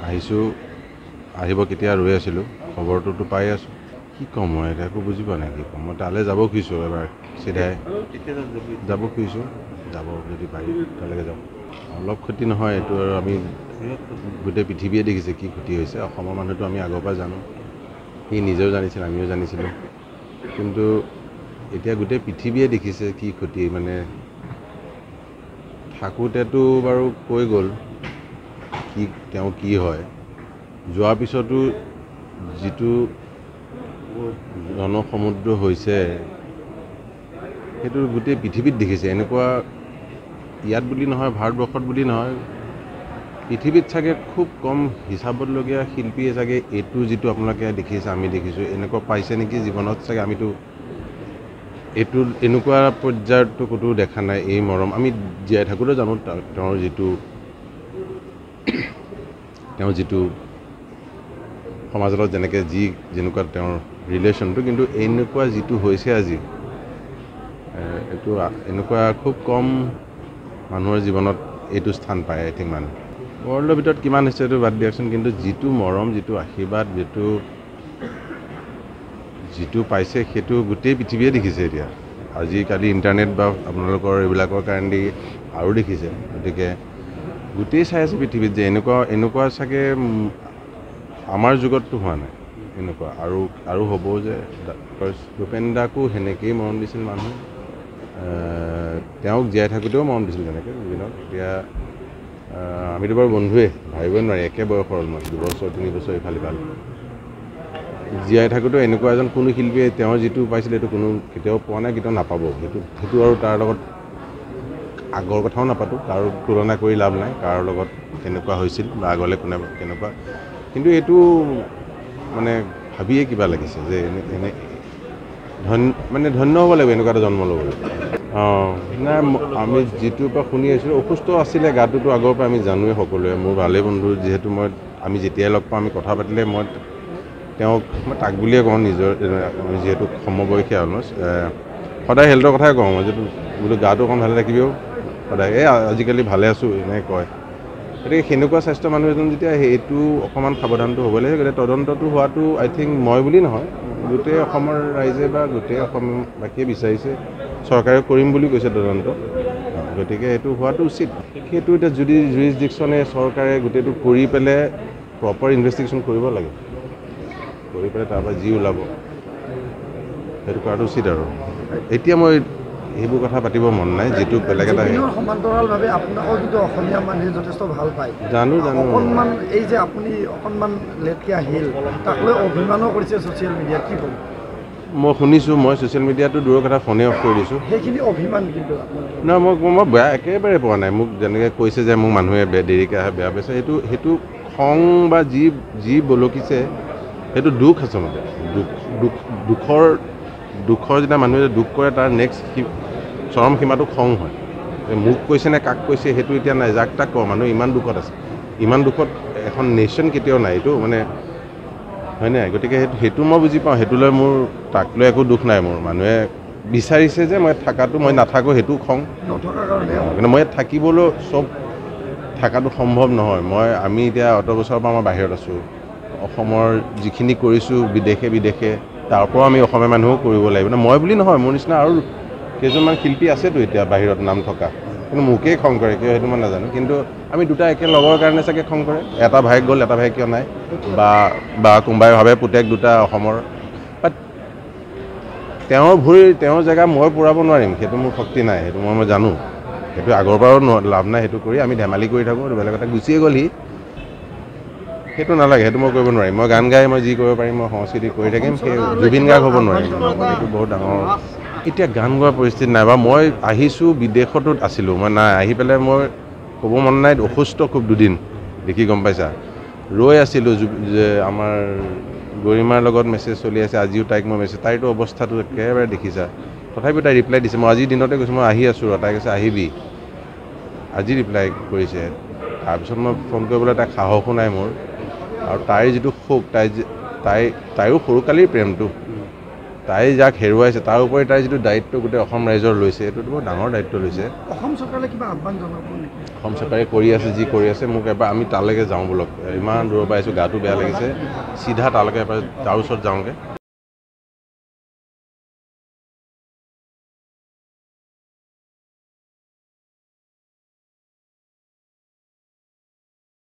আহিছোঁ আহিব কেতিয়া ৰৈ আছিলোঁ খবৰটোতো পাই আছোঁ কি ক'ম মই এতিয়া একো বুজি পোৱা নাই কি ক'ম মই তালৈ যাব খুজিছোঁ এবাৰ চিধাই যাব খুজিছোঁ যাব যদি পাৰি তালৈকে যাওঁ অলপ ক্ষতি নহয় এইটো আৰু আমি গোটেই পৃথিৱীয়ে দেখিছে কি ক্ষতি হৈছে অসমৰ মানুহটো আমি আগৰ পৰা জানো সি নিজেও জানিছিল আমিও জানিছিলোঁ কিন্তু এতিয়া গোটেই পৃথিৱীয়ে দেখিছে কি ক্ষতি মানে থাকোঁতেতো বাৰু কৈ গ'ল কি তেওঁ কি হয় যোৱাৰ পিছতো যিটো জনসমুদ্ৰ হৈছে সেইটো গোটেই পৃথিৱীত দেখিছে এনেকুৱা ইয়াত বুলি নহয় ভাৰতবৰ্ষত বুলি নহয় পৃথিৱীত চাগে খুব কম হিচাপতলগীয়া শিল্পীয়ে চাগে এইটো যিটো আপোনালোকে দেখিছে আমি দেখিছোঁ এনেকুৱা পাইছে নেকি জীৱনত চাগে আমিতো এইটো এনেকুৱা পৰ্যায়তো ক'তো দেখা নাই এই মৰম আমি জীয়াই থাকোঁতে জানো তেওঁৰ যিটো সমাজৰ লগত যেনেকৈ যেনেকুৱা তেওঁৰ ৰিলেশ্যনটো কিন্তু এনেকুৱা যিটো হৈছে আজি এইটো এনেকুৱা খুব কম মানুহৰ জীৱনত এইটো স্থান পায় আই থিংক মানুহ ৱৰ্ল্ডৰ ভিতৰত কিমান হৈছে এইটো বাদ দিয়কচোন কিন্তু যিটো মৰম যিটো আশীৰ্বাদ যিটো পাইছে সেইটো গোটেই পৃথিৱীয়ে দেখিছে এতিয়া আজিকালি ইণ্টাৰনেট বা আপোনালোকৰ এইবিলাকৰ কাৰণে আৰু দেখিছে গতিকে গোটেই চাই আছে পৃথিৱীত যে এনেকুৱা চাগে আমাৰ যুগততো হোৱা নাই এনেকুৱা আৰু হ'ব যে ভূপেন দাকো সেনেকেই মৰম দিছিল মানুহে তেওঁক জীয়াই থাকোঁতেও মৰম দিছিল তেনেকৈ জুবিনক এতিয়া আমিতো বাৰু বন্ধুৱে ভাবিবই নোৱাৰি একে বয়সৰ অলমষ্ট 2 বছৰ 3 বছৰ ইফাল সিফাল জীয়াই থাকোঁতেও এনেকুৱা এজন কোনো শিল্পীয়ে তেওঁৰ যিটো পাইছিলে সেইটো কোনো কেতিয়াও পোৱা নাই কেতিয়াও নাপাব সেইটো আৰু তাৰ লগত আগৰ কথাও নাপাতোঁ কাৰো তুলনা কৰি লাভ নাই কাৰো লগত কেনেকুৱা হৈছিল বা আগলৈ কোনে কেনেকুৱা কিন্তু এইটো মানে ভাবিয়ে কিবা লাগিছে যে মানে ধন্য হ'ব লাগিব এনেকুৱা এটা জন্ম ল'বলৈ নাই আমি যিটোৰ পৰা শুনি আহিছিলোঁ অসুস্থ আছিলে গাটোতো আগৰ পৰা আমি জানোৱেই সকলোৱে মোৰ ভালেই বন্ধু যিহেতু আমি যেতিয়াই লগ পাওঁ আমি কথা পাতিলে মই তাক বুলিয়ে কওঁ নিজৰ যিহেতু সমবয়সী অলমষ্ট সদায় হেল্থৰ কথাই কওঁ মই যিটো বোলো গাটো অকণ ভালে ৰাখিবিও সদায় আজিকালি ভালে আছোঁ এনেকৈ কয় গতিকে সেনেকুৱা স্বাস্থ্য মানুহ এজন যেতিয়া সেইটো অকণমান সাৱধানটো হ'ব লাগে গতিকে তদন্তটো হোৱাটো আই থিংক মই বুলি নহয় গোটেই অসমৰ ৰাইজে বা গোটেই অসমবাসীয়ে বিচাৰিছে চৰকাৰে কৰিম বুলি কৈছে তদন্ত গতিকে সেইটো হোৱাটো উচিত সেইটো এতিয়া যদি জুৰিছডিকশ্যনে চৰকাৰে গোটেইটো কৰি পেলাই প্ৰপাৰ ইনভেষ্টিগেশ্যন কৰিব লাগে কৰি পেলাই তাৰপৰা যি ওলাব সেইটো কৰাটো উচিত আৰু এতিয়া মই সেইবোৰ কথা পাতিব মন নাই যিটো বেলেগ এটা সমান্তৰালভাৱে আপোনাকো কিন্তু অসমীয়া মানুহে যথেষ্ট ভাল পায় জানো অকণমান এই যে আপুনি অকণমান লেটকৈ আহিল তাক লৈ অভিমানো কৰিছে ছ'চিয়েল মিডিয়াত কি ক'ব মই শুনিছোঁ মই ছ'চিয়েল মিডিয়াটো দূৰৰ কথা ফোনে অফ কৰি দিছোঁ সেইখিনি অভিমান কিন্তু নাই মই বেয়া একেবাৰে পোৱা নাই মোক যেনেকৈ কৈছে যে মোক মানুহে দেৰিকৈ আহে বেয়া পাইছে সেইটো খং বা যি বলকিছে সেইটো দুখ আচলতে দুখৰ যেতিয়া মানুহে দুখ কৰে তাৰ নেক্সট চৰম সীমাটো খং হয় মোক কৈছে নে কাক কৈছে সেইটো এতিয়া নাই যাক তাক কওঁ মানুহ ইমান দুখত আছে ইমান দুখত এখন নেশ্যন কেতিয়াও নাই এইটো মানে হয় নাই গতিকে সেইটো মই বুজি পাওঁ সেইটো লৈ মোৰ তাক লৈ একো দুখ নাই মোৰ মানুহে বিচাৰিছে যে মই থকাটো মই নাথাকোঁ সেইটো খং নথকাৰ কাৰণে কিন্তু মই থাকিবলৈ চব থকাটো সম্ভৱ নহয় আমি এতিয়া অত বছৰৰ পৰা মই বাহিৰত আছোঁ অসমৰ যিখিনি কৰিছোঁ বিদেশে তাৰ পৰাও আমি অসমীয়া মানুহো কৰিব লাগিব মই বুলি নহয় মোৰ নিচিনা আৰু কেইজনমান শিল্পী আছেতো এতিয়া বাহিৰত নাম থকা কিন্তু মোকেই খং কৰে কিয় সেইটো মই নাজানো কিন্তু আমি দুটা একে লগৰ কাৰণে চাগে খং কৰে এটা ভাইক গ'ল এটা ভাই কিয় নাই বা কোনোবাই ভাবে পুতেক দুটা অসমৰ বাট তেওঁৰ জেগা মই পূৰাব নোৱাৰিম সেইটো মোৰ শক্তি নাই সেইটো মই জানো সেইটো আগৰ পৰাও লাভ নাই সেইটো কৰি আমি ধেমালি কৰি থাকোঁ বেলেগ এটা গুচিয়ে গ'ল সেইটো নালাগে সেইটো মই কৰিব নোৱাৰিম মই গান গাই মই যি কৰিব পাৰিম মই সংস্কৃতি কৰি থাকিম সেই জুবিন গাৰ্গ হ'ব নোৱাৰিম সেইটো বহুত ডাঙৰ এতিয়া গান গোৱাৰ পৰিস্থিতি নাই বা মই আহিছোঁ বিদেশতো আছিলোঁ মই নাই আহি পেলাই মই ক'ব মন নাই অসুস্থ খুব দুদিন দেখি গম পাইছা ৰৈ আছিলোঁ যে আমাৰ গৰিমাৰ লগত মেছেজ চলি আছে আজিও তাইক মই মেছেজ তাইতো অৱস্থাটো একেবাৰে দেখিছা তথাপিও তাই ৰিপ্লাই দিছে মই আজি দিনতে কৈছোঁ মই আহি আছোঁ তাই কৈছে আহিবি আজি ৰিপ্লাই কৰিছে তাৰপিছত মই ফোন কৰিবলৈ তাইক সাহসো নাই মোৰ আৰু তাইৰ যিটো শোক তাইৰো সৰুকালিৰ প্ৰেমটো তাই যাক হেৰুৱাইছে তাৰ উপৰি তাইৰ যিটো দায়িত্ব গোটেই অসম ৰাইজৰ লৈছে এইটোতো বৰ ডাঙৰ দায়িত্ব লৈছে অসম চৰকাৰে কিবা আহ্বান জনাব নেকি অসম চৰকাৰে কৰি আছে যি কৰি আছে মোক এবাৰ আমি তালৈকে যাওঁ বোলক ইমান দূৰৰ পৰা আহিছোঁ গাটো বেয়া লাগিছে চিধা তালৈকে এবাৰ তাৰ ওচৰত যাওঁগৈ